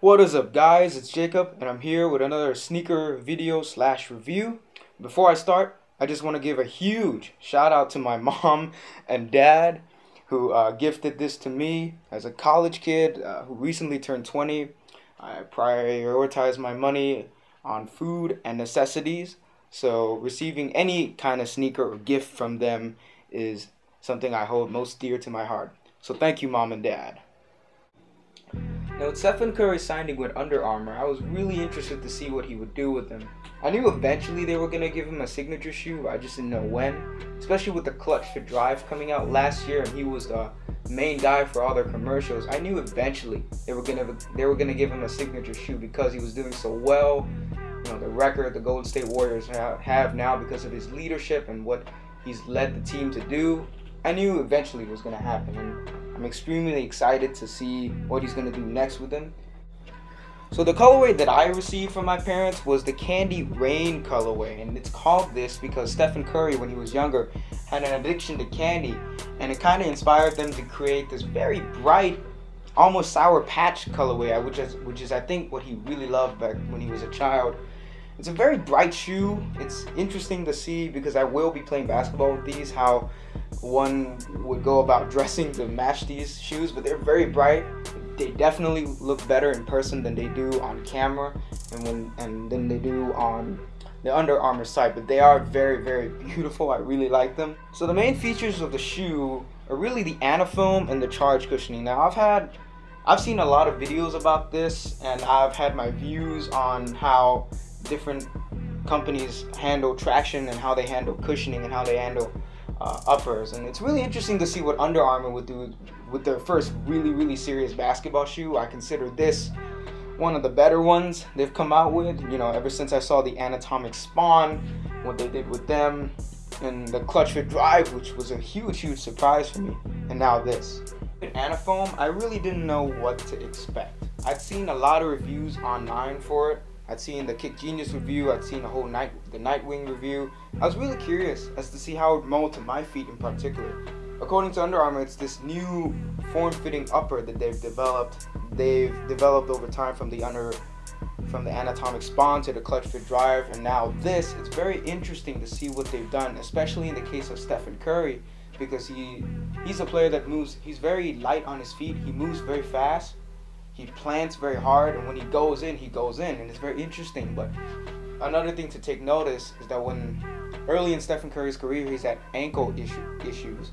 What is up, guys? It's Jacob and I'm here with another sneaker video slash review. Before I start, I just want to give a huge shout out to my mom and dad who gifted this to me as a college kid who recently turned 20. I prioritize my money on food and necessities, so receiving any kind of sneaker or gift from them is something I hold most dear to my heart. So thank you, mom and dad. Now, with Stephen Curry signing with Under Armour, I was really interested to see what he would do with them. I knew eventually they were going to give him a signature shoe, but I just didn't know when. Especially with the Clutch Fit Drive coming out last year and he was the main guy for all their commercials. I knew eventually they were gonna give him a signature shoe because he was doing so well. You know, the record the Golden State Warriors have now because of his leadership and what he's led the team to do. I knew eventually it was going to happen, and I'm extremely excited to see what he's going to do next with them. So the colorway that I received from my parents was the Candy Rain colorway, and it's called this because Stephen Curry, when he was younger, had an addiction to candy, and it kind of inspired them to create this very bright, almost Sour Patch colorway, which is I think what he really loved back when he was a child. It's a very bright shoe. It's interesting to see because I will be playing basketball with these, how one would go about dressing to match these shoes, but they're very bright. They definitely look better in person than they do on camera and than they do on the Under Armour site, but they are very, very beautiful. I really like them. So the main features of the shoe are really the Anafoam and the charge cushioning. Now I've seen a lot of videos about this, and I've had my views on how different companies handle traction and how they handle cushioning and how they handle uppers, and it's really interesting to see what Under Armour would do with their first really serious basketball shoe. I consider this one of the better ones they've come out with, you know, ever since I saw the Anatomic Spawn, what they did with them, and the Clutch Fit Drive, which was a huge surprise for me, and now this. With Anafoam, I really didn't know what to expect. I'd seen a lot of reviews online for it. I'd seen the Kick Genius review, I'd seen the Nightwing review. I was really curious as to see how it would mold to my feet in particular. According to Under Armour, it's this new form-fitting upper that they've developed. They've developed over time from the Anatomic Spawn to the Clutch Fit Drive, and now this. It's very interesting to see what they've done, especially in the case of Stephen Curry, because he's a player that moves. He's very light on his feet. He moves very fast. He plants very hard, and when he goes in, and it's very interesting. But another thing to take notice is that when early in Stephen Curry's career, he's had ankle issues,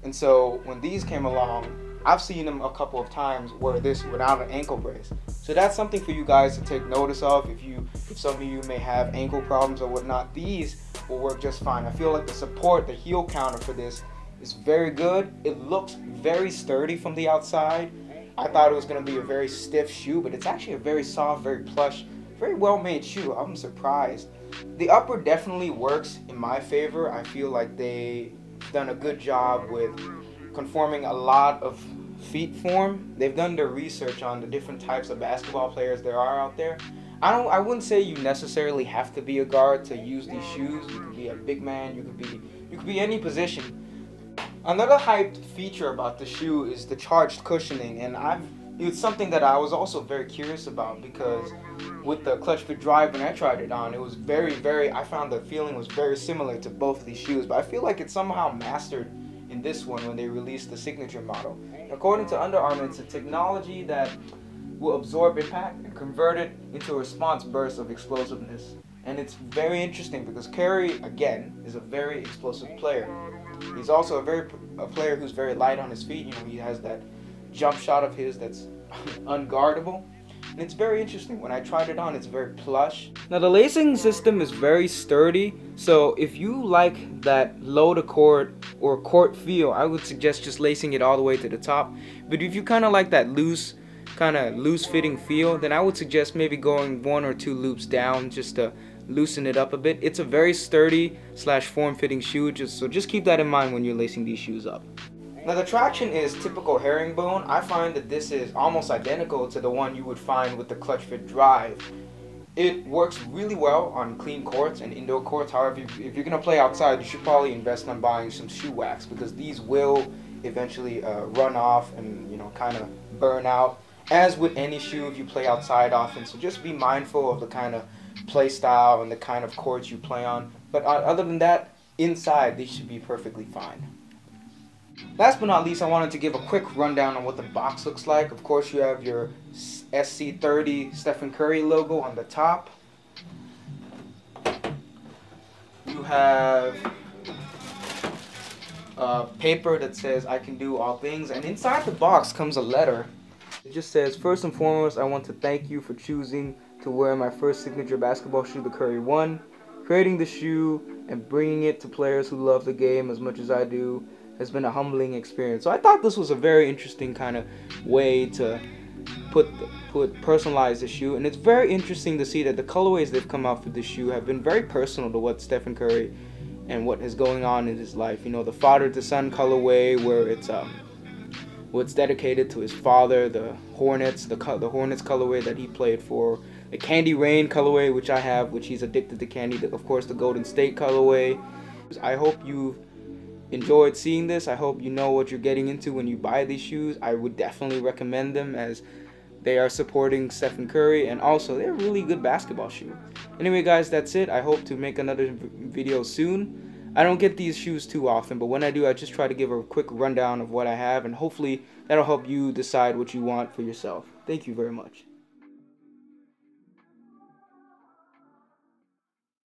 and so when these came along, I've seen him a couple of times wear this without an ankle brace. So that's something for you guys to take notice of. If some of you may have ankle problems or whatnot, these will work just fine. I feel like the support, the heel counter for this is very good. It looks very sturdy from the outside. I thought it was going to be a very stiff shoe, but it's actually a very soft, very plush, very well-made shoe. I'm surprised. The upper definitely works in my favor. I feel like they've done a good job with conforming a lot of feet form. They've done their research on the different types of basketball players there are out there. I wouldn't say you necessarily have to be a guard to use these shoes. You could be a big man. You could be any position. Another hyped feature about the shoe is the charged cushioning, and it's something that I was also very curious about because with the Clutch Fit Drive, when I tried it on, it was I found the feeling was very similar to both of these shoes, but I feel like it's somehow mastered in this one when they released the signature model. According to Under Armour, it's a technology that will absorb impact and convert it into a response burst of explosiveness. And it's very interesting because Curry, again, is a very explosive player. He's also a player who's very light on his feet. You know, he has that jump shot of his that's unguardable. And it's very interesting. When I tried it on, it's very plush. Now, the lacing system is very sturdy. So if you like that low to court or court feel, I would suggest just lacing it all the way to the top. But if you kind of like that loose fitting feel, then I would suggest maybe going 1 or 2 loops down just to loosen it up a bit. It's a very sturdy / form-fitting shoe, so just keep that in mind when you're lacing these shoes up. Now, the traction is typical herringbone. I find that this is almost identical to the one you would find with the Clutch Fit Drive. It works really well on clean courts and indoor courts. However, if you're going to play outside, you should probably invest on buying some shoe wax because these will eventually run off and, you know, kind of burn out as with any shoe, if you play outside often, so just be mindful of the kind of play style and the kind of courts you play on. But other than that, inside, these should be perfectly fine. Last but not least, I wanted to give a quick rundown on what the box looks like. Of course, you have your SC30 Stephen Curry logo on the top. You have paper that says "I can do all things," and inside the box comes a letter. It just says, "First and foremost, I want to thank you for choosing to wear my first signature basketball shoe, the Curry 1. Creating the shoe and bringing it to players who love the game as much as I do has been a humbling experience." So I thought this was a very interesting kind of way to personalize the shoe, and it's very interesting to see that the colorways they've come out for this shoe have been very personal to what Stephen Curry and what is going on in his life. You know, the father to son colorway, where it's dedicated to his father, the Hornets colorway that he played for, the Candy Rain colorway, which I have, which he's addicted to candy, of course the Golden State colorway. I hope you enjoyed seeing this. I hope you know what you're getting into when you buy these shoes. I would definitely recommend them, as they are supporting Stephen Curry, and also they're a really good basketball shoe. Anyway guys, that's it. I hope to make another video soon. I don't get these shoes too often, but when I do, I just try to give a quick rundown of what I have, and hopefully that'll help you decide what you want for yourself. Thank you very much.